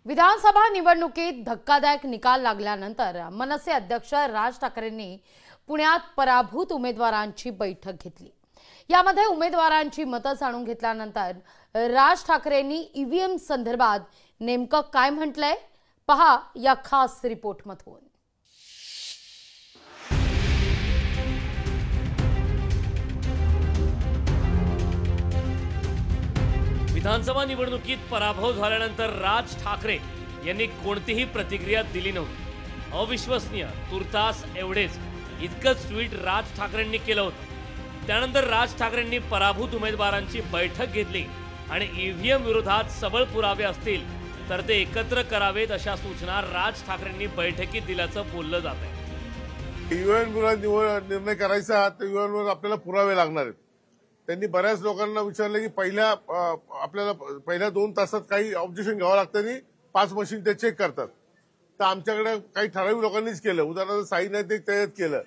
विधानसभा निवडणुकीत धक्कादायक निकाल लागल्यानंतर मनसे अध्यक्ष राज ठाकरेंनी पुण्यात पराभूत उमेदवारांची बैठक घेतली। यामध्ये उमेदवारांची मतं जाणून घेतल्यानंतर राज ठाकरेंनी ईव्हीएम संदर्भात नेमकं काय म्हटलंय पहा या खास रिपोर्टमधून। विधानसभा निवडणुकीत पराभव झाल्यानंतर राज ठाकरे यांनी कोणतीही प्रतिक्रिया दिली नव्हती। अविश्वसनीय, तुर्तास एवढेच इतकंच ट्विट राज ठाकरेंनी केलं होतं। त्यानंतर राज ठाकरेंनी पराभूत उमेदवारांची बैठक घेतली आणि ईव्हीएम विरोधात सबळ पुरावे असतील तर ते एकत्र करावेत अशा सूचना राज ठाकरेंनी बैठकीत दिल्याचं बोललं जात आहे। ईव्हीएम विरोधात निर्णय करायचा तर ईव्हीएम विरोधात आपल्याला पुरावे लागणार आहेत। त्यांनी बऱ्याच लोकांना विचारलं की पहिल्या 2 तासात काही ऑब्जेक्शन घ्यावं लागतं आणि 5 मशीन ते चेक करतात। तर आमच्याकडे काही ठराविक लोकांनीच केलं, उदाहरणार्थ साईनाथ त्यात केलं,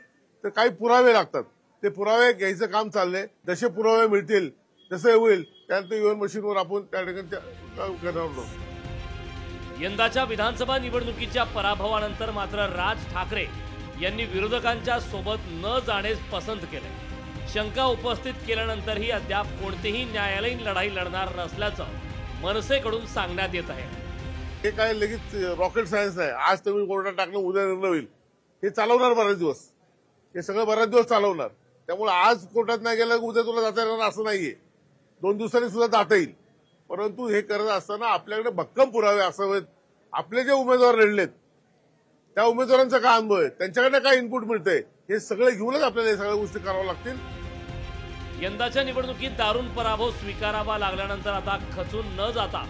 तर काही पुरावे लागतात। ते पुरावे घ्यायचं काम चाललंय। जसे पुरावे मिळतील जसे होईल त्यानंतर ईव्हीएम मशीनवर आपण त्या ठिकाणी करणार। यंदाच्या विधानसभा निवडणुकीच्या पराभवानंतर मात्र राज ठाकरे यांनी विरोधकांच्या सोबत न जाणेच पसंत केले। शंका उपस्थित केल्यानंतरही अद्याप कोणतीही न्यायालयीन लढाई लढणार नसल्याचं मनसेकडून सांगण्यात येत आहे। हे काय लगेच रॉकेट सायन्स नाही। आज तुम्ही कोर्टात टाकणं उद्या निर्णय होईल, हे चालवणार बरेच दिवस, हे सगळं बरेच दिवस चालवणार। त्यामुळे आज कोर्टात नाही गेलं उद्या तुला जाता येणार असं नाहीये, 2 दिवसांनी सुद्धा जाता येईल। परंतु हे करत असताना आपल्याकडे भक्कम पुरावे असावेत। आपले जे उमेदवार लढलेत त्या उमेदवारांचा काय अनुभव आहे, त्यांच्याकडे काय इनपुट मिळतंय, हे सगळे घेऊनच आपल्याला हे सगळ्या गोष्टी कराव्या लागतील। यंदाच्या निवडणुकीत दारुण पराभव स्वीकारावा लागल्यानंतर आता खचून न जाता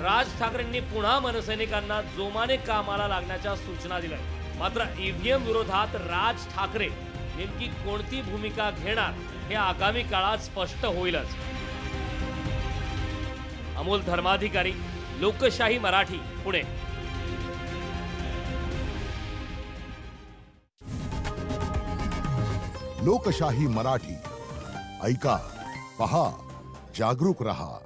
राज ठाकरेंनी पुन्हा मनसैनिकांना जोमाने कामाला लागण्याच्या सूचना दिल्या। मात्र ईव्हीएम विरोधात राज ठाकरे नेमकी कोणती भूमिका घेणार हे आगामी काळात स्पष्ट होईलच। अमोल धर्माधिकारी, लोकशाही मराठी, पुणे। लोकशाही मराठी ऐका, पहा, जागरूक रहा।